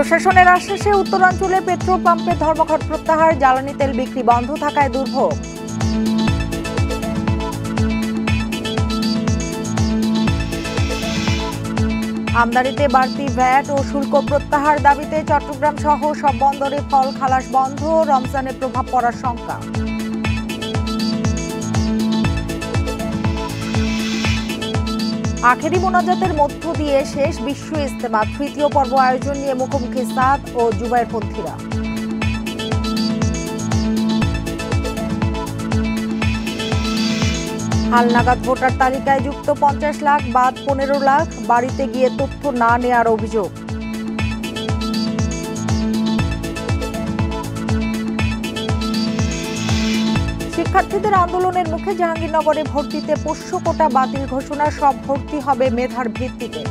প্রশাসনের আশ্বাসে উত্তরাঞ্চলে পেট্রোল পাম্পে ধর্মঘট প্রত্যাহার, জ্বালানি তেল বিক্রি বন্ধ থাকায় দুর্ভোগ। আমদানিতে বাড়তি ভ্যাট ও শুল্ক প্রত্যাহার দাবিতে চট্টগ্রাম সহ সব বন্দরে ফল খালাস বন্ধ, রমজানে প্রভাব পড়ার শঙ্কা। আখেরি মোনাজাতের মধ্য দিয়ে শেষ বিশ্ব ইজতেমা, তৃতীয় পর্ব আয়োজন নিয়ে মুখোমুখি সাদ ও জুবায়েরপন্থীরা। হালনাগাদ ভোটার তালিকায় যুক্ত 50 লাখ বাদ 15 লাখ, বাড়িতে গিয়ে তথ্য না নেয়ার অভিযোগ। শিক্ষার্থীদের আন্দোলনের মুখে জাহাঙ্গীরনগরে ভর্তিতে পোষ্য কোটা বাতিল ঘোষণা, সব ভর্তি হবে মেধার ভিত্তিতে।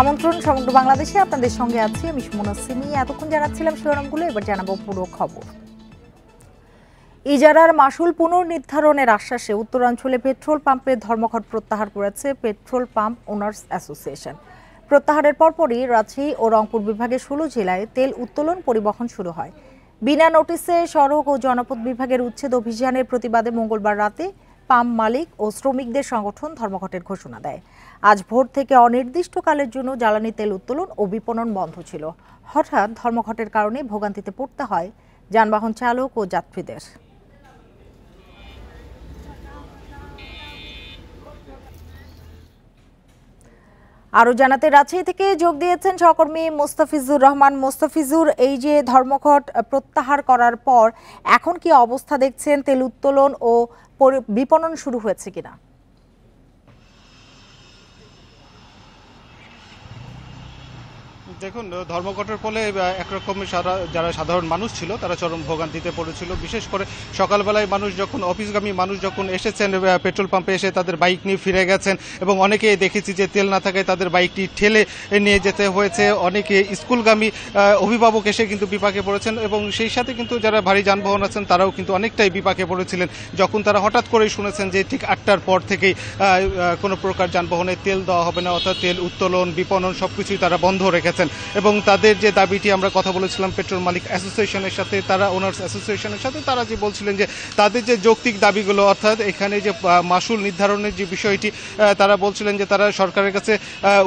আমন্ত্রণ সমগ্র বাংলাদেশে, আপনাদের সঙ্গে আছি আমি সুমনা সিমি। এতক্ষণ জানাচ্ছিলাম শিরোনামগুলো, এবার জানাবো পুরো খবর। ইজারার মাসুল পুনর্নির্ধারণের আশ্বাসে উত্তরাঞ্চলে পেট্রোল পাম্পে ধর্মঘট প্রত্যাহার করেছে পেট্রোল পাম্প ওনার্স অ্যাসোসিয়েশন। প্রত্যাহারের পরপরই রাজশাহী ও রংপুর বিভাগের 16 জেলায় তেল উত্তোলন পরিবহন শুরু হয়। বিনা নোটিসে সড়ক ও জনপথ বিভাগের উচ্ছেদ অভিযানের প্রতিবাদে মঙ্গলবার রাতে পাম্প মালিক ও শ্রমিকদের সংগঠন ধর্মঘটের ঘোষণা দেয়। আজ ভোর থেকে অনির্দিষ্টকালের জন্য জ্বালানি তেল উত্তোলন ও বিপণন বন্ধ ছিল। হঠাৎ ধর্মঘটের কারণে ভোগান্তিতে পড়তে হয় যানবাহন চালক ও যাত্রীদের। আরো জানাতে রাজশাহী থেকে যোগ দিয়েছেন সহকর্মী মোস্তাফিজুর রহমান। মোস্তাফিজুর, এই যে ধর্মঘট প্রত্যাহার করার পর এখন কি অবস্থা দেখছেন? তেল উত্তোলন ও বিপণন শুরু হয়েছে কিনা? দেখুন, ধর্মঘটের ফলে একরকমের যারা সাধারণ মানুষ ছিল তারা চরম ভোগান্তিতে পড়েছিল। বিশেষ করে সকালবেলায় মানুষ যখন অফিসগামী মানুষ যখন এসেছেন পেট্রোল পাম্পে এসে তাদের বাইক নিয়ে ফিরে গেছেন এবং অনেকে দেখেছি যে তেল না থাকায় তাদের বাইকটি ঠেলে নিয়ে যেতে হয়েছে। অনেকে স্কুলগামী অভিভাবক এসে কিন্তু বিপাকে পড়েছেন এবং সেই সাথে কিন্তু যারা ভারী যানবাহন আছেন তারাও কিন্তু অনেকটাই বিপাকে পড়েছিলেন যখন তারা হঠাৎ করেই শুনেছেন যে ঠিক 8টার পর থেকেই কোনো প্রকার যানবাহনে তেল দেওয়া হবে না, অর্থাৎ তেল উত্তোলন বিপণন সবকিছুই তারা বন্ধ রেখেছেন। এবং তাদের যে দাবিটি আমরা কথা বলেছিলাম পেট্রোল মালিক অ্যাসোসিয়েশনের সাথে, তারা ওনার্স অ্যাসোসিয়েশনের সাথে, তারা যে বলছিলেন যে তাদের যে যৌক্তিক দাবিগুলো, অর্থাৎ এখানে যে মাসুল নির্ধারণের যে বিষয়টি, তারা বলছিলেন যে তারা সরকারের কাছে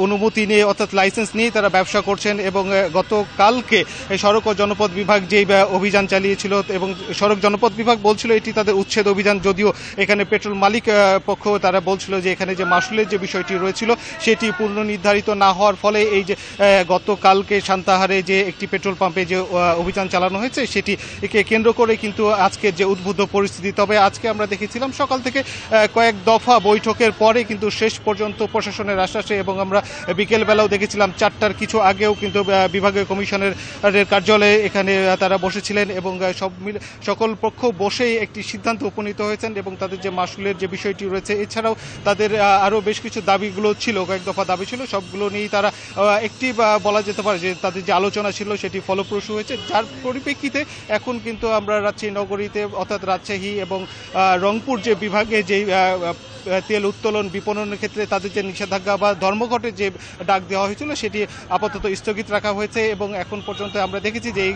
অনুমতি নিয়ে অর্থাৎ লাইসেন্স নিয়ে তারা ব্যবসা করছেন এবং গতকালকে সড়ক ও জনপথ বিভাগ যেই অভিযান চালিয়েছিল এবং সড়ক জনপথ বিভাগ বলছিল এটি তাদের উচ্ছেদ অভিযান, যদিও এখানে পেট্রোল মালিক পক্ষ তারা বলছিল যে এখানে যে মাসুলের যে বিষয়টি রয়েছিল সেটি পূর্ণ নির্ধারিত না হওয়ার ফলে এই যে গতকালকে সান্তাহারে যে একটি পেট্রোল পাম্পে যে অভিযান চালানো হয়েছে সেটিকে কেন্দ্র করে কিন্তু আজকের যে উদ্বুদ্ধ পরিস্থিতি। তবে আজকে আমরা দেখেছিলাম সকাল থেকে কয়েক দফা বৈঠকের পরে কিন্তু শেষ পর্যন্ত প্রশাসনের আশ্বাসে, এবং আমরা বিকেলবেলাও দেখেছিলাম 4টার কিছু আগেও কিন্তু বিভাগীয় কমিশনের কার্যালয়ে এখানে তারা বসেছিলেন এবং সকল পক্ষ বসেই একটি সিদ্ধান্ত উপনীত হয়েছেন এবং তাদের যে মাসুলের যে বিষয়টি রয়েছে, এছাড়াও তাদের আরও বেশ কিছু দাবিগুলো ছিল, কয়েক দফা দাবি ছিল, সবগুলো নিয়েই তারা একটি বলা যেতে পারে যে তাদের যে আলোচনা ছিল সেটি ফলপ্রসূ হয়েছে, যার পরিপ্রেক্ষিতে এখন কিন্তু আমরা রাজশাহী নগরীতে অর্থাৎ রাজশাহী এবং রংপুর যে বিভাগে যে তেল উত্তোলন বিপণনের ক্ষেত্রে তাদের যে নিষেধাজ্ঞা বা ধর্মঘটের যে ডাক দেওয়া হয়েছিল সেটি আপাতত স্থগিত রাখা হয়েছে এবং এখন পর্যন্ত আমরা দেখেছি যে এই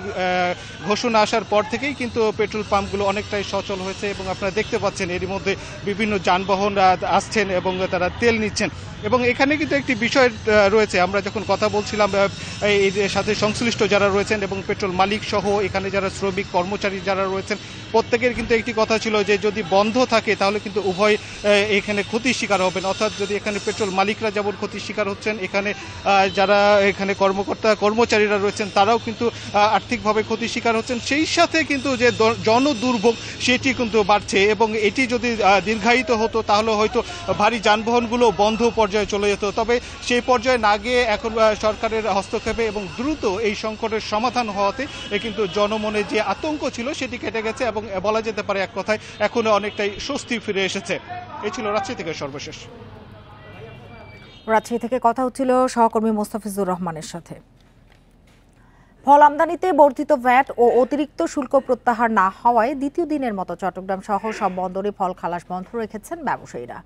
ঘোষণা আসার পর থেকেই কিন্তু পেট্রোল পাম্পগুলো অনেকটাই সচল হয়েছে এবং আপনারা দেখতে পাচ্ছেন এরই মধ্যে বিভিন্ন যানবাহন আসছেন এবং তারা তেল নিচ্ছেন। এবং এখানে কিন্তু একটি বিষয় রয়েছে, আমরা যখন কথা বলছিলাম এর সাথে সংশ্লিষ্ট যারা রয়েছেন এবং পেট্রোল মালিক সহ এখানে যারা শ্রমিক কর্মচারী যারা রয়েছেন প্রত্যেকের কিন্তু একটি কথা ছিল যে যদি বন্ধ থাকে তাহলে কিন্তু উভয় এখানে ক্ষতির শিকার হবেন, অর্থাৎ যদি এখানে পেট্রোল মালিকরা যেমন ক্ষতির শিকার হচ্ছেন, এখানে যারা এখানে কর্মচারীরা রয়েছেন তারাও কিন্তু আর্থিকভাবে ক্ষতির শিকার হচ্ছেন। সেই সাথে কিন্তু যে জনদুর্ভোগ সেটি কিন্তু বাড়ছে এবং এটি যদি দীর্ঘায়িত হতো তাহলে হয়তো ভারী যানবাহনগুলো বন্ধ পর্যায়ে চলে যেত। তবে সেই পর্যায়ে না গিয়ে এখন সরকারের হস্তক্ষেপে এবং দ্রুত এই সংকটের সমাধান হওয়াতে কিন্তু জনমনে যে আতঙ্ক ছিল সেটি কেটে গেছে এবং বলা যেতে পারে এক কথায় এখন অনেকটাই স্বস্তি ফিরে এসেছে। এই ছিল রাজশাহী থেকে সর্বশেষ। রাজশাহী থেকে কথা হচ্ছিল সহকর্মী মোস্তাফিজুর রহমানের সাথে। ফল আমদানিতে বর্ধিত ভ্যাট ও অতিরিক্ত শুল্ক প্রত্যাহার না হওয়ায় দ্বিতীয় দিনের মতো চট্টগ্রাম সহ সব বন্দরে ফল খালাস বন্ধ রেখেছেন ব্যবসায়ীরা।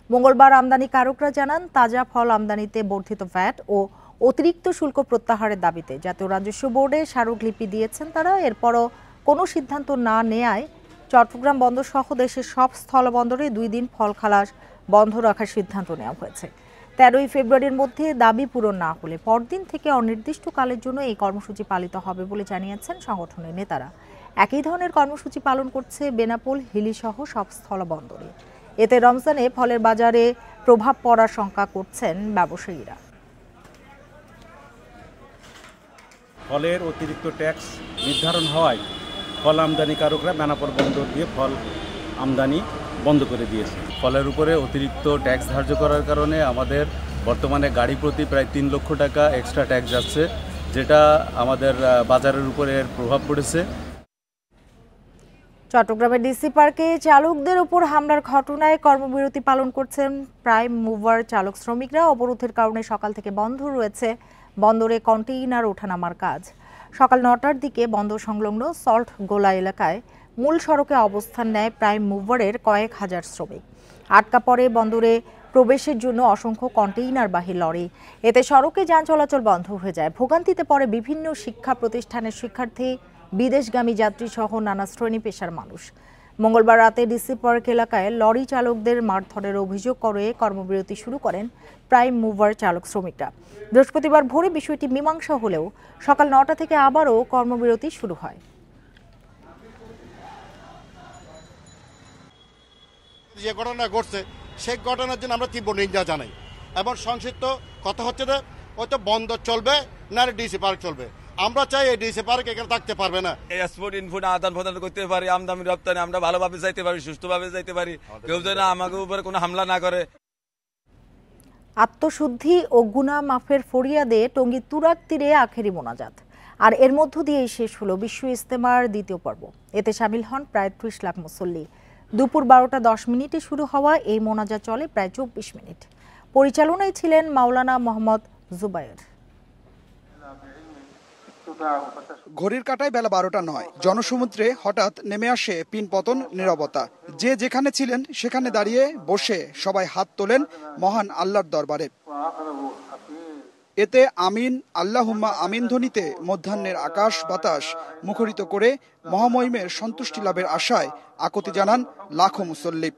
মঙ্গলবার আমদানিকারকরা জানান তাজা ফল আমদানিতে বর্ধিত ভ্যাট ও অতিরিক্ত শুল্ক প্রত্যাহারের দাবিতে জাতীয় রাজস্ব বোর্ডে স্মারকলিপি দিয়েছেন তারা। এরপরও কোনো সিদ্ধান্ত না নেয়ায় চট্টগ্রাম বন্দর সহ দেশের সব স্থলবন্দরে 2 দিন ফল খালাস বন্ধ রাখার সিদ্ধান্ত নেওয়া হয়েছে। 13ই ফেব্রুয়ারির মধ্যে দাবি পূরণ না হলে পরদিন থেকে অনির্দিষ্টকালের জন্য এই কর্মসূচি পালিত হবে বলে জানিয়েছেন সংগঠনের নেতারা। একই ধরনের কর্মসূচি পালন করছে বেনাপোল, হিলি সহ সব স্থলবন্দরে। এতে রমজানে ফলের বাজারে প্রভাব পড়ার শঙ্কা করছেন ব্যবসায়ীরা। ফলের অতিরিক্ত ট্যাক্স নির্ধারণ হওয়ায় ফল আমদানিকারকরা বেনাপোল বন্দর দিয়ে ফল আমদানি বন্ধ করে দিয়েছে। ফলের উপরে অতিরিক্ত ট্যাক্স ধার্য করার কারণে আমাদের বর্তমানে গাড়ি প্রতি প্রায় 3 লক্ষ টাকা এক্সট্রা ট্যাক্স যাচ্ছে, যেটা আমাদের বাজারের উপরে এর প্রভাব পড়েছে। চট্টগ্রামের ডিসি পার্কে চালকদের উপর হামলার ঘটনায় কর্মবিরতি পালন করছেন প্রাইম মুভার চালক শ্রমিকরা। অবরোধের কারণে সকাল থেকে বন্ধ রয়েছে বন্দরে কন্টেইনার ওঠানামার কাজ। সকাল 9টার দিকে বন্দর সংলগ্ন সল্ট গোলা এলাকায় মূল সড়কে অবস্থান নেয় প্রাইম মুভারের কয়েক হাজার শ্রমিক। আটকা পড়ে বন্দরে প্রবেশের জন্য অসংখ্য কন্টেইনারবাহী লরি। এতে সড়কে যান চলাচল বন্ধ হয়ে যায়। ভোগান্তিতে পড়ে বিভিন্ন শিক্ষা প্রতিষ্ঠানের শিক্ষার্থী, বিদেশগামী যাত্রী সহ নানা শ্রেণী পেশার মানুষ। মঙ্গলবার রাতে ডিসি পার্ক এলাকায় লরি চালকদের মারধরের অভিযোগ করে কর্মবিরতি শুরু করেন প্রাইম মুভার চালক শ্রমিকরা। বৃহস্পতিবার ভোরে বিষয়টি মীমাংসা হলেও সকাল 9টা থেকে আবারও কর্মবিরতি শুরু হয়। যে ঘটনা ঘটছে সেই ঘটনার জন্য আমরা তীব্র নিন্দা জানাই এবং সংক্ষিপ্ত কথা হচ্ছে যে হয়তো বন্দর চলবে না ডিসি পার্ক চলবে। আমরা চাই এই ডিসি পার্ক এখানে থাকতে পারবে না। এক্সপোর্ট ইনপুট আদান প্রদান করতে পারি, আমদানি রপ্তানি আমরা ভালোভাবে যাইতে পারি, সুস্থভাবে যাইতে পারি, কেউ যেন আমাকে উপরে কোনো হামলা না করে। আত্মশুদ্ধি ও গুনাহ মাফের ফরিয়াদে টঙ্গী তুরাগ তীরে আখেরি মোনাজাত। আর এর মধ্য দিয়েই শেষ হলো বিশ্ব ইজতেমার দ্বিতীয় পর্ব। এতে সামিল হন প্রায় 30 লাখ মুসল্লি। দুপুর 12টা 10 মিনিটে শুরু হওয়া এই মোনাজাত চলে প্রায় 24 মিনিট। পরিচালনায় ছিলেন মাওলানা মোহাম্মদ জুবায়ের। ঘড়ির কাঁটায় বেলা 12টা নয়, জনসমুদ্রে হঠাৎ নেমে আসে পিনপতন নীরবতা। যে যেখানে ছিলেন সেখানে দাঁড়িয়ে বসে সবাই হাত তোলেন মহান আল্লাহর দরবারে। এতে আমিন আল্লাহুম্মা আমিন ধ্বনিতে মধ্যাহ্নের আকাশ বাতাস মুখরিত করে মহামহিমের সন্তুষ্টি লাভের আশায় আকুতি জানান লাখো মুসল্লি।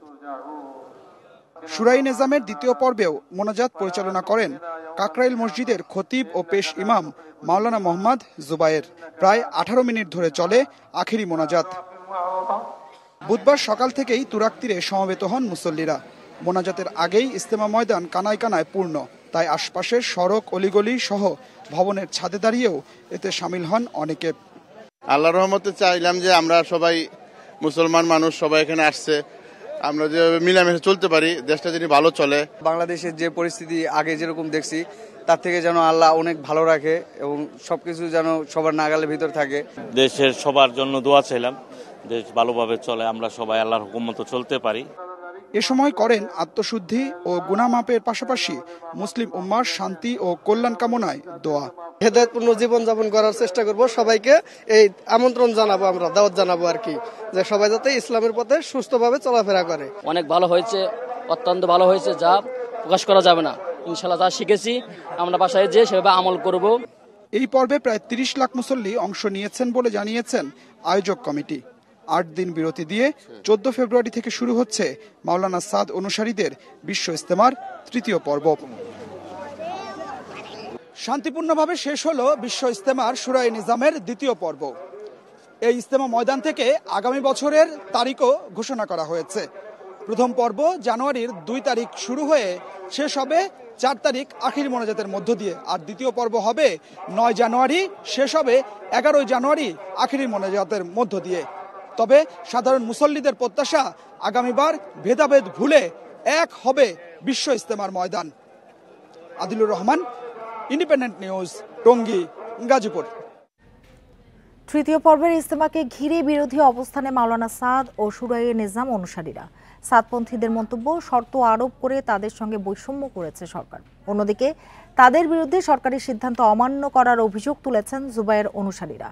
শুরাই নিজামের দ্বিতীয় পর্বেও মোনাজাত পরিচালনা করেন কাকরাইল মসজিদের খতিব ও পেশ ইমাম মাওলানা মোহাম্মদ জুবায়ের। প্রায় 18 মিনিট ধরে চলে আখেরি মোনাজাত। বুধবার সকাল থেকেই তুরাগ তীরে সমবেত হন মুসল্লিরা। মোনাজাতের আগেই ইজতেমা ময়দান কানায় কানায় পূর্ণ, তাই আশপাশের সড়ক অলিগলি সহ ভবনের ছাদে দাঁড়িয়েও এতে সামিল হন অনেকে। আল্লাহর রহমতে চাইলাম যে আমরা সবাই মুসলমান মানুষ সবাই এখানে আসছে, আমরা যে মিলামিশে চলতে পারি, দেশটা যেন ভালো চলে। বাংলাদেশের যে পরিস্থিতি আগে যেরকম দেখছি তার থেকে যেন আল্লাহ অনেক ভালো রাখে এবং সবকিছু যেন সবার নাগালের ভিতর থাকে। দেশের সবার জন্য দোয়া চাইলাম, দেশ ভালোভাবে চলে, আমরা সবাই আল্লাহর হুকুম মতো চলতে পারি। এ সময় করেন আত্মশুদ্ধি ও গুনাহ মাপের পাশাপাশি মুসলিম উম্মার শান্তি ও কল্যাণ কামনায় দোয়া। হেদায়েতপূর্ণ জীবনযাপন করার চেষ্টা করব, সবাইকে এই আমন্ত্রণ জানাবো, আমরা দাওয়াত জানাবো আর কি, যে সবাই যাতে ইসলামের পথে সুস্থভাবে চলাফেরা করে। অনেক ভালো হয়েছে, অত্যন্ত ভালো হয়েছে, যা প্রকাশ করা যাবে না। ইনশাআল্লাহ যা শিখেছি আমরা বাসায় যে সেভাবে আমল করব। এই পর্বে প্রায় 30 লাখ মুসল্লি অংশ নিয়েছেন বলে জানিয়েছেন আয়োজক কমিটি। 8 দিন বিরতি দিয়ে 14 ফেব্রুয়ারি থেকে শুরু হচ্ছে মাওলানা সাদ অনুসারীদের বিশ্ব ইজতেমার তৃতীয় পর্ব। শান্তিপূর্ণভাবে শেষ হলো বিশ্ব ইজতেমার শুরাই নিজামের দ্বিতীয় পর্ব। এই ইজতেমা ময়দান থেকে আগামী বছরের তারিখও ঘোষণা করা হয়েছে। প্রথম পর্ব জানুয়ারির 2 তারিখ শুরু হয়ে শেষ হবে 4 তারিখ আখির মোনাজাতের মধ্য দিয়ে। আর দ্বিতীয় পর্ব হবে 9 জানুয়ারি, শেষ হবে 11 জানুয়ারি আখিরি মোনাজাতের মধ্য দিয়ে। তবে সাধারণ মুসল্লিদের প্রত্যাশা আগামীবার ভেদাভেদ ভুলে এক হবে বিশ্ব ইজতেমার ময়দান। Adilur Rahman, Independent News, Tongi, Gazipur. তৃতীয় পর্বের ইজতেমাকে ঘিরে বিরোধী অবস্থানে মাওলানা সাদ ও শুরাইয়ে নিজাম অনুসারীরা। সাদপন্থীদের মন্তব্য, শর্ত আরোপ করে তাদের সঙ্গে বৈষম্য করেছে সরকার। অন্যদিকে তাদের বিরুদ্ধে সরকারি সিদ্ধান্ত অমান্য করার অভিযোগ তুলেছেন জুবায়ের অনুসারীরা।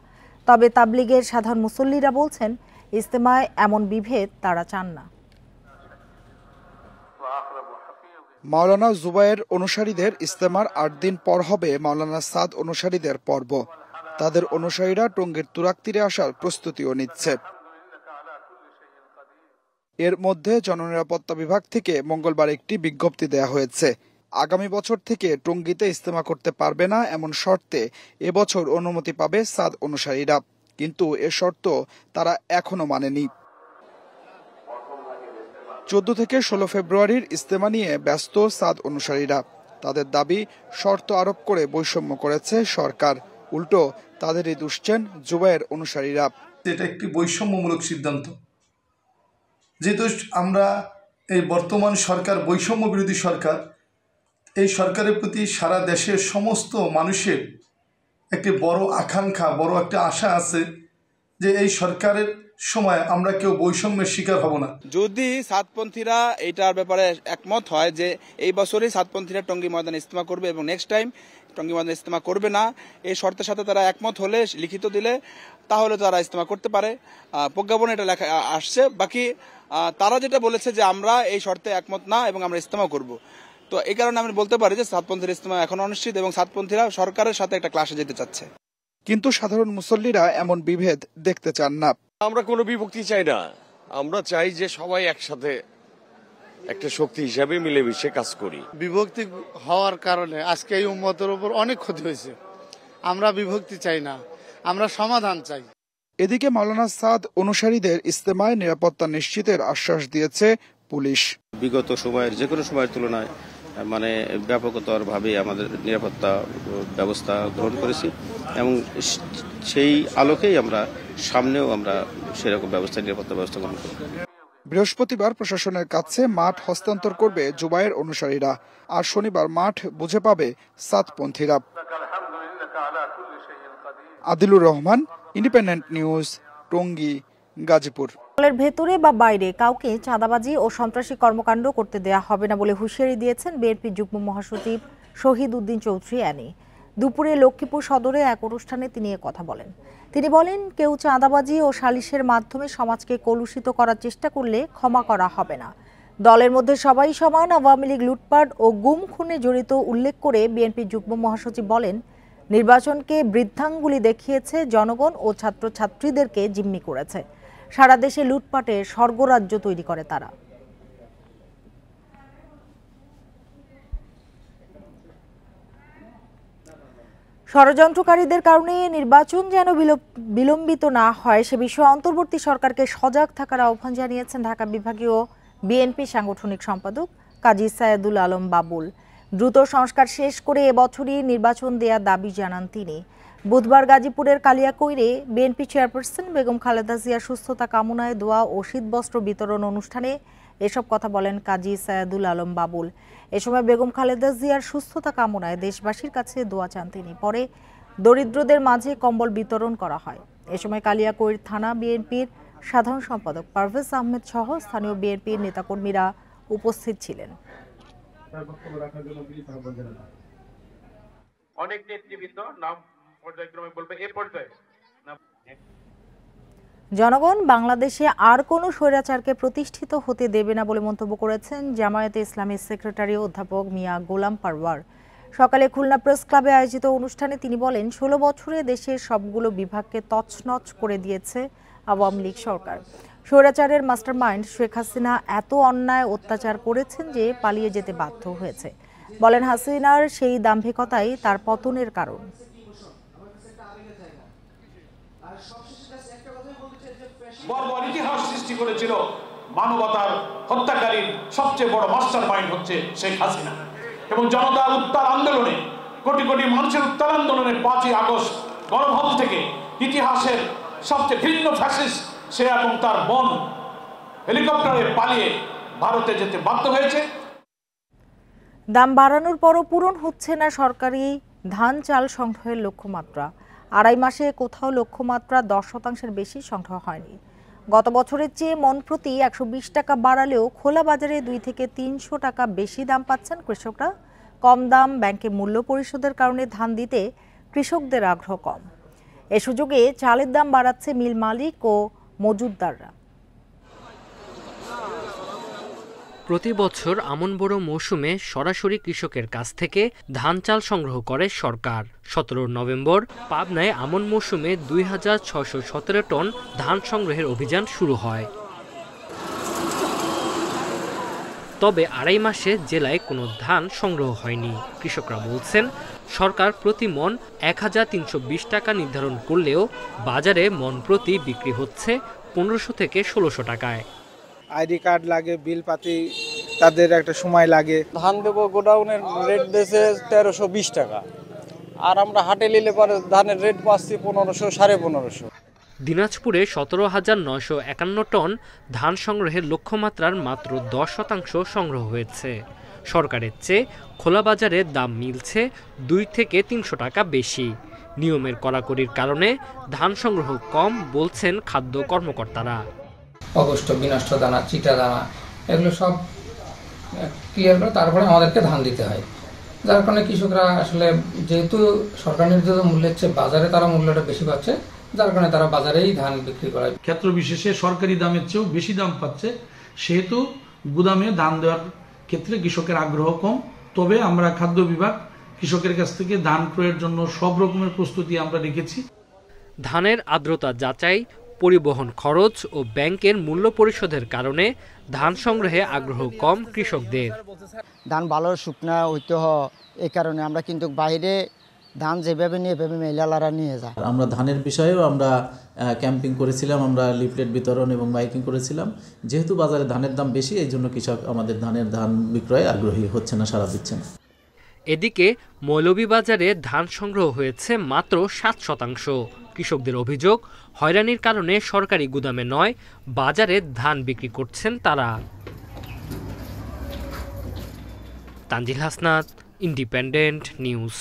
তবে তাবলিগের সাধারণ মুসল্লিরা বলছেন ইজতেমায় এমন বিভেদ তারা চান না। মাওলানা জুবায়ের অনুসারীদের ইজতেমার 8 দিন পর হবে মাওলানা সাদ অনুসারীদের পর্ব। তাদের অনুসারীরা টঙ্গীর তুরাগ তীরে আসার প্রস্তুতিও নিচ্ছে। এর মধ্যে জননিরাপত্তা বিভাগ থেকে মঙ্গলবার একটি বিজ্ঞপ্তি দেয়া হয়েছে। আগামী বছর থেকে টঙ্গীতে ইজতেমা করতে পারবে না এমন শর্তে এবছর অনুমতি পাবে সাদ অনুসারীরা, কিন্তু এ শর্ত তারা এখনো মানেনি। 14 থেকে 16 ফেব্রুয়ারির ইজতেমা নিয়ে ব্যস্ত সাদ অনুসারীরা। তাদের দাবি, শর্ত আরোপ করে বৈষম্য করেছে সরকার, উল্টো তাদেরই দুষছেন জুবায়ের অনুসারীরা। এটা একটি বৈষম্যমূলক সিদ্ধান্ত। যেহেতু আমরা এই বর্তমান সরকার বৈষম্য বিরোধী সরকার, এই সরকারের প্রতি সারা দেশের সমস্ত মানুষের একটি বড় আকাঙ্ক্ষা, বড় একটা আশা আছে যে এই সরকারের সময় আমরা কেউ বৈষম্যের শিকার হব না। যদি সাতপন্থীরা এইটার ব্যাপারে একমত হয় যে এই বছরই সাতপন্থীরা টঙ্গী ময়দানে ইজতেমা করবে এবং নেক্সট টাইম টঙ্গী ময়দানে ইজতেমা করবে না, এই শর্তের সাথে তারা একমত হলে, লিখিত দিলে, তাহলে তারা ইজতেমা করতে পারে। প্রজ্ঞাপনে এটা লেখা আসছে। বাকি তারা যেটা বলেছে যে আমরা এই শর্তে একমত না এবং আমরা ইজতেমা করব, তো এই কারণে আমি বলতে পারি যে সাতপন্থীর ইজতেমা এখন অনিশ্চিত এবং সাতপন্থীরা সরকারের সাথে একটা ক্লাসে যেতে চাচ্ছে। কিন্তু সাধারণ মুসল্লিরা এমন বিভেদ দেখতে চান না। আমরা কোনো বিভক্তি চাই না, আমরা চাই যে সবাই একসাথে একটা শক্তি হিসাবে মিলেমিশে কাজ করি। বিভক্তি হওয়ার কারণে আজকে এই উম্মতের উপর অনেক ক্ষতি হয়েছে। আমরা বিভক্তি চাই না, আমরা সমাধান চাই। এদিকে মাওলানা সাদ অনুসারীদের ইজতেমায় নিরাপত্তা নিশ্চিতের আশ্বাস দিয়েছে পুলিশ। বিগত সময়ের যে কোনো সময়ের তুলনায় ব্যাপকতরভাবে আমাদের নিরাপত্তা ব্যবস্থা গ্রহণ করেছি এবং সেই আলোকেই আমরা সামনেও আমরা সেরকম নিরাপত্তা ব্যবস্থা গ্রহণ করব। বৃহস্পতিবার প্রশাসনের কাছে মাঠ হস্তান্তর করবে জুবায়ের অনুসারীরা, আর শনিবার মাঠ বুঝে পাবে সাতপন্থীরা। Adilur Rahman, Independent News, Tongi, Gazipur. দলের ভেতরে বা বাইরে কাউকে চাঁদাবাজি ও সন্ত্রাসী কর্মকাণ্ড করতে দেয়া হবে না বলে হুঁশিয়ারি দিয়েছেন বিএনপি যুগ্ম মহাসচিব শহীদ উদ্দিন চৌধুরী অ্যানি। দুপুরে লক্ষ্মীপুর সদরে এক অনুষ্ঠানে তিনি কথা বলেন। তিনি বলেন, কেউ চাঁদাবাজি ও সালিশের মাধ্যমে সমাজকে কলুষিত করার চেষ্টা করলে ক্ষমা করা হবে না। দলের মধ্যে সবাই সমান, আওয়ামী লীগ লুটপাট ও গুম খুনে জড়িত উল্লেখ করে বিএনপি যুগ্ম মহাসচিব বলেন, নির্বাচনকে বৃদ্ধাঙ্গুলি দেখিয়েছে জনগণ ও ছাত্রছাত্রীদেরকে জিম্মি করেছে। সারা দেশে লুটপাটের স্বর্গরাজ্য তৈরি করে তারা। ষড়যন্ত্রকারীদের কারণে নির্বাচন যেন বিলম্বিত না হয় সে বিষয়ে অন্তর্বর্তী সরকারকে সজাগ থাকার আহ্বান জানিয়েছেন ঢাকা বিভাগীয় বিএনপি সাংগঠনিক সম্পাদক কাজী সায়েদুল আলম বাবুল। দ্রুত সংস্কার শেষ করে এবছরই নির্বাচন দেওয়ার দাবি জানান তিনি। বুধবার গাজীপুরের কালিয়াকৈরে বিএনপি চেয়ারপারসন বেগম খালেদা জিয়ার সুস্থতা কামনায় দোয়া ও শীতবস্ত্র বিতরণ অনুষ্ঠানে এসব কথা বলেন কাজী সায়েদুল আলম বাবুল। এ সময় বেগম খালেদা জিয়ার সুস্থতা কামনায় দেশবাসীর কাছে দোয়া চান তিনি। পরে দরিদ্রদের মাঝে কম্বল বিতরণ করা হয়। এ সময় কালিয়াকৈর থানা বিএনপির সাধারণ সম্পাদক পারভেজ আহমেদ সহ স্থানীয় বিএনপির নেতাকর্মীরা উপস্থিত ছিলেন। অনেক নেতৃবৃন্দ নাম পর্যায়ক্রমে বলবে এ পর্যায়ে জনগণ বাংলাদেশে আর কোনো স্বৈরাচারকে প্রতিষ্ঠিত হতে দেবে না বলে মন্তব্য করেছেন জামায়াতে ইসলামীর সেক্রেটারি অধ্যাপক মিয়া গোলাম পারওয়ার। সকালে খুলনা প্রেস ক্লাবে আয়োজিত অনুষ্ঠানে তিনি বলেন, 16 বছরে দেশের সবগুলো বিভাগকে তছনছ করে দিয়েছে আওয়ামী লীগ সরকার। স্বৈরাচারের মাস্টারমাইন্ড শেখ হাসিনা এত অন্যায় অত্যাচার করেছেন যে পালিয়ে যেতে বাধ্য হয়েছে। বলেন, হাসিনার সেই দাম্ভিকতাই তার পতনের কারণ। বর্বর ইতিহাস সৃষ্টি করেছিল মানবতার হত্যাকারীর সবচেয়ে বড় মাস্টার মাইন্ড হচ্ছে শেখ হাসিনা। এবং জনতার উত্তাল আন্দোলনে, কোটি কোটি মানুষের উত্তাল আন্দোলনে 5ই আগস্ট গণভবন থেকে ইতিহাসের সবচেয়ে ভিন্ন ফ্যাসিস্ট সে এবং তার বোন হেলিকপ্টারে পালিয়ে ভারতে যেতে বাধ্য হয়েছে। দাম বাড়ানোর পরও পূরণ হচ্ছে না সরকারি ধান চাল সংগ্রহের লক্ষ্যমাত্রা। আড়াই মাসে কোথাও লক্ষ্যমাত্রা 10% বেশি সংগ্রহ হয়নি। গত বছরের চেয়ে মন প্রতি 120 টাকা বাড়ালেও খোলা বাজারে 2 থেকে 300 টাকা বেশি দাম পাচ্ছেন কৃষকরা। কম দাম, ব্যাংকে মূল্য পরিশোধের কারণে ধান দিতে কৃষকদের আগ্রহ কম। এ সুযোগে চালের দাম বাড়াচ্ছে মিল মালিক ও মজুতদাররা। প্রতি বছর আমন বোরো মৌসুমে সরাসরি কৃষকের কাছ থেকে ধান চাল সংগ্রহ করে সরকার। 17 নভেম্বর পাবনায় আমন মৌসুমে 2617 টন ধান সংগ্রহের অভিযান শুরু হয়। তবে আড়াই মাসে জেলায় কোনো ধান সংগ্রহ হয়নি। কৃষকরা বলছেন, সরকার প্রতি মন 1320 টাকা নির্ধারণ করলেও বাজারে মন প্রতি বিক্রি হচ্ছে 1500 থেকে 1600 টাকায়। আইডি কার্ড লাগে, বিল পাতি তাদের একটা সময় লাগে। ধান দেবো, গোডাউনের রেট বেসে 1320 টাকা, আর আমরা হাটে নিলে পরে ধানের রেট পাচ্ছি 1500, 1550। দিনাজপুরে 17,951 টন ধান সংগ্রহের লক্ষ্যমাত্রার মাত্র 10% সংগ্রহ হয়েছে। সরকারের চেয়ে খোলা বাজারে দাম মিলছে 2 থেকে 300 টাকা বেশি। নিয়মের কড়াকড়ির কারণে ধান সংগ্রহ কম বলছেন খাদ্য কর্মকর্তারা। অগস্ট, বিনষ্ট দানা, চিটা দানা এগুলো সব ক্লিয়ার করে তারপরে আমাদেরকে ধান দিতে হয়, যার কারণে কৃষকরা আসলে যেহেতু সরকার নির্ধারিত মূল্যের চেয়ে বাজারে তারা মূল্যটা বেশি পাচ্ছে, যার কারণে তারা বাজারেই ধান বিক্রি করে। ক্ষেত্র বিশেষে সরকারি দামের চেয়েও বেশি দাম পাচ্ছে, সেহেতু গুদামে ধান দেওয়ার ক্ষেত্রে কৃষকের আগ্রহ কম। তবে আমরা খাদ্য বিভাগ কৃষকের কাছ থেকে ধান ক্রয়ের জন্য সব রকমের প্রস্তুতি আমরা রেখেছি। ধানের আর্দ্রতা যাচাই, পরিবহন খরচ ও ব্যাংকের মূল্য পরিশোধের কারণে ধান সংগ্রহে আগ্রহ কম কৃষকদের। ধান ভালো শুকনা হইতে হয়, এই কারণে আমরা কিন্তু বাইরে ধান যেভাবে নিয়ে এভাবে মেলালারা নিয়ে যায়। আমরা ধানের বিষয়েও আমরা ক্যাম্পিং করেছিলাম, আমরা লিফলেট বিতরণ এবং মাইকিং করেছিলাম। যেহেতু বাজারে ধানের দাম বেশি, এই জন্য কৃষক আমাদের ধান বিক্রয়ে আগ্রহী হচ্ছে না, সাড়া দিচ্ছে না। এদিকে মৌলভীবাজারে ধান সংগ্রহ হয়েছে মাত্র 7%। কৃষকদের অভিযোগ, হয়রানির কারণে সরকারি গুদামে নয়, বাজারে ধান বিক্রি করছেন তারা। Tanzil Hasnat, Independent News.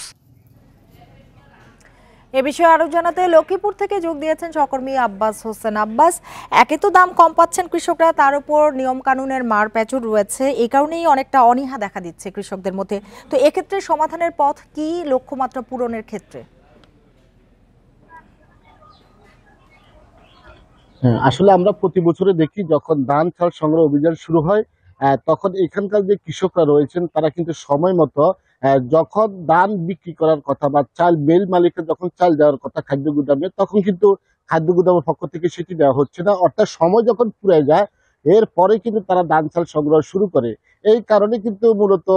এ বিষয়ে আরো জানাতে লক্ষ্মীপুর থেকে যোগ দিয়েছেন সহকর্মী আব্বাস হোসেন। আব্বাস, একে তো দাম কম পাচ্ছেন কৃষকরা, তার উপর নিয়ম কানুনের মার প্যাঁচড় রয়েছে, এই কারণেই অনেকটা অনীহা দেখা দিচ্ছে কৃষকদের মধ্যে। তো এক্ষেত্রে সমাধানের পথ কি লক্ষ্যমাত্রা পূরণের ক্ষেত্রে? আসলে আমরা প্রতি বছরে দেখি যখন ধান চাল সংগ্রহ অভিযান শুরু হয়, তখন এখানকার যে কৃষকরা রয়েছেন তারা কিন্তু সময় মতো যখন ধান বিক্রি করার কথা বা চাল মিল মালিকের যখন চাল দেওয়ার কথা খাদ্য গুদামে, তখন কিন্তু খাদ্য গুদামের পক্ষ থেকে সেটি দেওয়া হচ্ছে না। অর্থাৎ সময় যখন পুড়ে যায়, এরপরে কিন্তু তারা ধান চাল সংগ্রহ শুরু করে। এই কারণে কিন্তু মূলত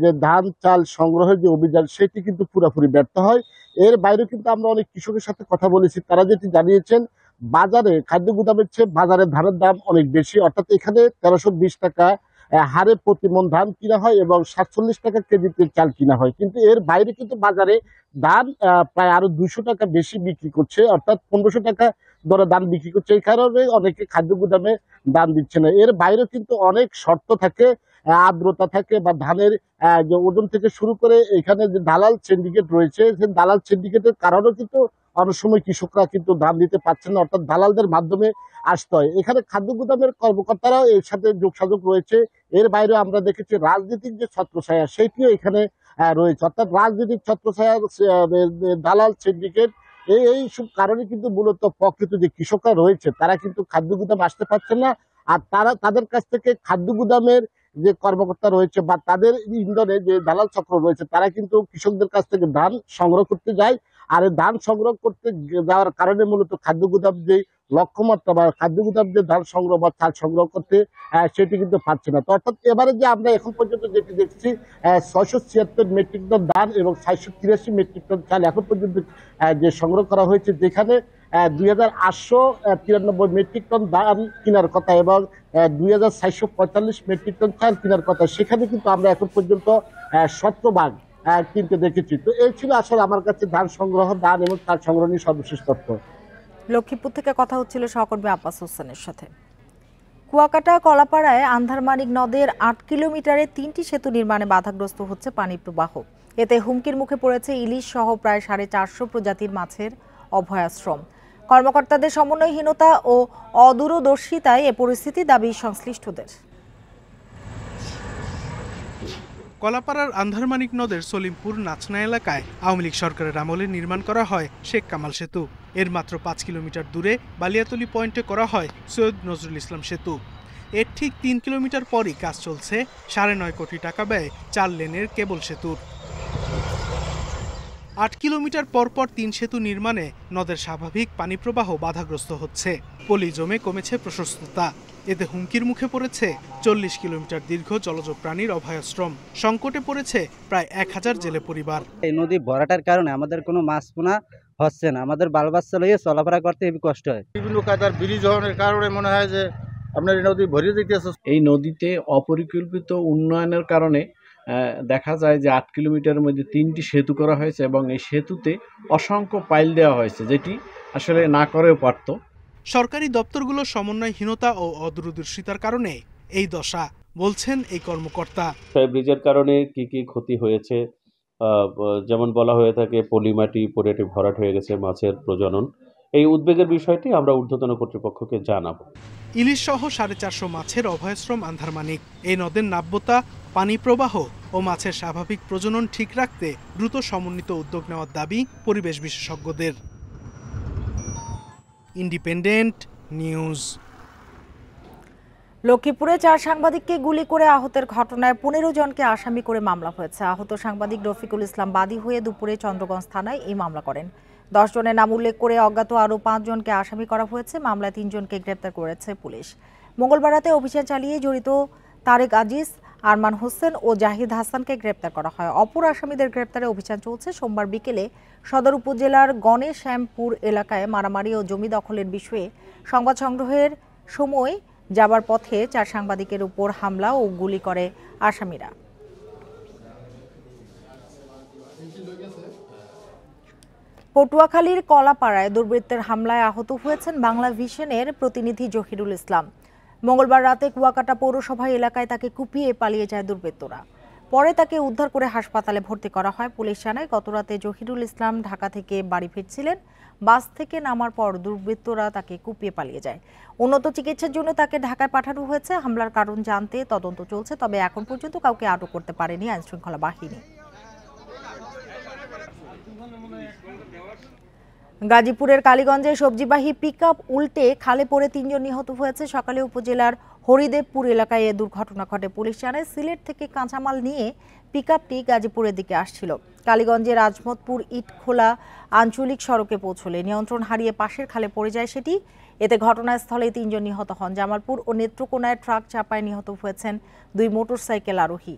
যে ধান চাল সংগ্রহের যে অভিযান, সেটি কিন্তু পুরোপুরি ব্যর্থ হয়। এর বাইরে কিন্তু আমরা অনেক কৃষকের সাথে কথা বলেছি, তারা যেটি জানিয়েছেন, বাজারে খাদ্য গুদামের চেয়ে বাজারে ধানের দাম অনেক বেশি। অর্থাৎ এখানে 1320 টাকা হারে প্রতি মন ধান কিনা হয় এবং 47 টাকা কেজিতে চাল কিনা হয়, কিন্তু এর বাইরে কিন্তু বাজারে ধান প্রায় আরো 200 টাকা বেশি বিক্রি করছে, অর্থাৎ 1500 টাকা দরে ধান বিক্রি করছে। এই কারণে অনেকে খাদ্য গুদামে ধান দিচ্ছে না। এর বাইরে কিন্তু অনেক শর্ত থাকে, আর্দ্রতা থাকে বা ধানের যে ওজন থেকে শুরু করে এখানে যে দালাল সিন্ডিকেট রয়েছে, সেই দালাল সিন্ডিকেটের কারণেও কিন্তু অনেক সময় কৃষকরা কিন্তু ধান দিতে পারছে না, অর্থাৎ দালালদের মাধ্যমে আসতে হয়। এখানে খাদ্য গুদামের কর্মকর্তারাও এর সাথে যোগসাযোগ রয়েছে। এর বাইরে আমরা দেখেছি রাজনীতির যে ছত্রছায়া, সেটিও এখানে রয়েছে, অর্থাৎ রাজনীতির ছত্রছায়া, দালাল সিন্ডিকেট, এই সব কারণে কিন্তু মূলত প্রকৃত যে কৃষকরা রয়েছে তারা কিন্তু খাদ্য গুদামে আসতে পারছে না। আর তাদের কাছ থেকে খাদ্য গুদামের যে কর্মকর্তা রয়েছে বা তাদের ইন্ধনে যে দালাল চক্র রয়েছে, তারা কিন্তু কৃষকদের কাছ থেকে ধান সংগ্রহ করতে যায়। আর এই ধান সংগ্রহ করতে যাওয়ার কারণে মূলত খাদ্য গুদাম যে লক্ষ্যমাত্রা বা খাদ্য গুদাম যে ধান সংগ্রহ বা চাল সংগ্রহ করতে, সেটি কিন্তু পাচ্ছে না। তো অর্থাৎ এবারে যে আমরা এখন পর্যন্ত যেটি দেখছি, 676 মেট্রিক টন ধান এবং 683 মেট্রিক টন চাল এখন পর্যন্ত যে সংগ্রহ করা হয়েছে, যেখানে 2893 মেট্রিক টন ধান কেনার কথা এবং 2445 মেট্রিক টন চাল কেনার কথা, সেখানে কিন্তু আমরা এখন পর্যন্ত 70 ভাগ কিনতে দেখেছি। তো এই ছিল আসলে আমার কাছে ধান সংগ্রহ, ধান এবং চাল সংগ্রহ নিয়ে সর্বশেষ তথ্য। লক্ষ্মীপুর থেকে কথা হচ্ছিল সহকর্মী আব্বাস হোসেনের সাথে। কুয়াকাটা কলাপাড়ায় আন্ধারমানিক নদের 8 কিলোমিটারে 3টি সেতু নির্মাণে বাধাগ্রস্ত হচ্ছে পানি প্রবাহ। এতে হুমকির মুখে পড়েছে ইলিশ সহ প্রায় 450 প্রজাতির মাছের অভয়াশ্রম। কর্মকর্তাদের সমন্বয়হীনতা ও অদূরদর্শিতায় এ পরিস্থিতি, দাবি সংশ্লিষ্টদের। কলাপাড়ার আন্ধারমানিক নদের সলিমপুর নাচনা এলাকায় আওয়ামী লীগ সরকারের আমলে নির্মাণ করা হয় শেখ কামাল সেতু। এর মাত্র 5 কিলোমিটার দূরে বালিয়াতলী পয়েন্টে করা হয় সৈয়দ নজরুল ইসলাম সেতু। এর ঠিক 3 কিলোমিটার পরই কাজ চলছে 9.5 কোটি টাকা ব্যয়ে 4 লেনের কেবল সেতুর। 8 কিলোমিটার পরপর 3 সেতু নির্মাণে নদের স্বাভাবিক পানি প্রবাহ বাধাগ্রস্ত হচ্ছে। পলি জমে কমেছে প্রশস্ততা। এতে হুমকির মুখে পড়েছে 40 কিলোমিটার দীর্ঘ জলজ প্রাণীর অভয়াশ্রম। সংকটে পড়েছে প্রায় 1000 জেলে পরিবার। এই নদী ভরাটার কারণে আমাদের কোনো মাছ পোনা হচ্ছে না, আমাদের বাল বাচ্চা লইয়ে চলাফেরা করতে খুবই কষ্ট হয়। বিভিন্ন কাদার ব্রিজ হওয়ার কারণে মনে হয় যে আপনার এই নদী ভরিয়ে দিতেছে। এই নদীতে অপরিকল্পিত উন্নয়নের কারণে দেখা যায় যে 8 কিলোমিটারের মধ্যে 3টি সেতু করা হয়েছে এবং এই সেতুতে অসংখ্য পাইল দেওয়া হয়েছে, যেটি আসলে না করেও পারত। সরকারি দপ্তরগুলোর সমন্বয়হীনতা ও অদূরদর্শিতার কারণে এই দশা, বলছেন এই কর্মকর্তা। ব্রিজের কারণে কি কি ক্ষতি হয়েছে, যেমন বলা হয়ে থাকে পলিমাটি পড়ে ভরাট হয়ে গেছে, মাছের প্রজনন। এই উদ্বেগের বিষয়টি আমরা ঊর্ধ্বতন কর্তৃপক্ষকে জানাবো। ইলিশ সহ 450 মাছের অভয়াশ্রম আন্ধারমানিক। এই নদের নাব্যতা, পানি প্রবাহ ও মাছের স্বাভাবিক প্রজনন ঠিক রাখতে দ্রুত সমন্বিত উদ্যোগ নেওয়ার দাবি পরিবেশ বিশেষজ্ঞদের। Independent news. লক্ষ্মীপুরে 4 সাংবাদিককে গুলি করে আহতের ঘটনায় 15 জনকে আসামি করে মামলা হয়েছে। আহত সাংবাদিক রফিকুল ইসলাম বাদী হয়ে দুপুরে চন্দ্রগঞ্জ থানায় এই মামলা করেন। 10 জনের নাম উল্লেখ করে অজ্ঞাত আরও 5 জনকে আসামি করা হয়েছে। মামলায় 3 জনকে গ্রেপ্তার করেছে পুলিশ। মঙ্গলবার রাতে অভিযান চালিয়ে জড়িত তারেক আজিজ, আরমান হোসেন ও জাহিদ হাসানকে গ্রেপ্তার করা হয়। অপর আসামিদের গ্রেপ্তারে অভিযান চলছে। সোমবার বিকেলে সদর উপজেলার গণেশ্যামপুর এলাকায় মারামারি ও জমি দখলের বিষয়ে সংবাদ সংগ্রহের সময় যাবার পথে 4 সাংবাদিকের উপর হামলা ও গুলি করে আসামিরা। পটুয়াখালীর কলাপাড়ায় দুর্বৃত্তের হামলায় আহত হয়েছেন বাংলা ভিশনের প্রতিনিধি জহিরুল ইসলাম। মঙ্গলবার রাতে কুয়াকাটা পৌরসভা এলাকায় তাকে কুপিয়ে পালিয়ে যায় দুর্বৃত্তরা। পরে তাকে উদ্ধার করে হাসপাতালে ভর্তি করা হয়। পুলিশ জানায়, গতরাতে জহিরুল ইসলাম ঢাকা থেকে বাড়ি ফিরছিলেন। বাস থেকে নামার পর দুর্বৃত্তরা তাকে কুপিয়ে পালিয়ে যায়। উন্নত চিকিৎসার জন্য তাকে ঢাকায় পাঠানো হয়েছে। হামলার কারণ জানতে তদন্ত চলছে, তবে এখন পর্যন্ত কাউকে আটক করতে পারেনি আইনশৃঙ্খলা বাহিনী। গাজীপুরের কালীগঞ্জে সবজিবাহী পিকআপ উল্টে খালে পড়ে 3 জন নিহত হয়েছে। সকালে উপজেলার হরিদেবপুর এলাকায় এ দুর্ঘটনা ঘটে। পুলিশ জানায়, সিলেট থেকে কাঁচামাল নিয়ে পিকআপটি গাজীপুরের দিকে আসছিল। কালীগঞ্জের রাজমতপুর ইটখোলা আঞ্চলিক সড়কে পৌঁছলে নিয়ন্ত্রণ হারিয়ে পাশের খালে পড়ে যায় সেটি। এতে ঘটনাস্থলে 3 জন নিহত হন। জামালপুর ও নেত্রকোনায় ট্রাক চাপায় নিহত হয়েছেন 2 মোটরসাইকেল আরোহী।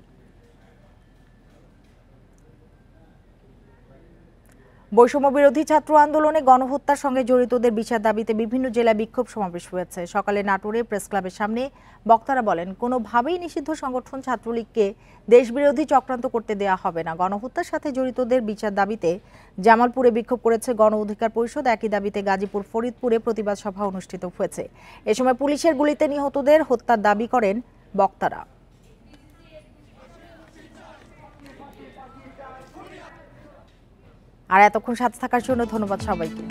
বৈষম্য বিরোধী ছাত্র আন্দোলনে গণহত্যার সঙ্গে জড়িতদের বিচার দাবিতে বিভিন্ন জেলায় বিক্ষোভ সমাবেশ হয়েছে। সকালে নাটোরে প্রেস ক্লাবের সামনে বক্তারা বলেন, কোনোভাবেই নিষিদ্ধ সংগঠন ছাত্রলীগকে দেশবিরোধী চক্রান্ত করতে দেয়া হবে না। গণহত্যার সাথে জড়িতদের বিচার দাবিতে জামালপুরে বিক্ষোভ করেছে গণ অধিকার পরিষদ। একই দাবিতে গাজীপুর ফরিদপুরে প্রতিবাদ সভা অনুষ্ঠিত হয়েছে। এ সময় পুলিশের গুলিতে নিহতদের হত্যার দাবি করেন বক্তারা। আর এতক্ষণ সাথে থাকার জন্য ধন্যবাদ সবাইকে।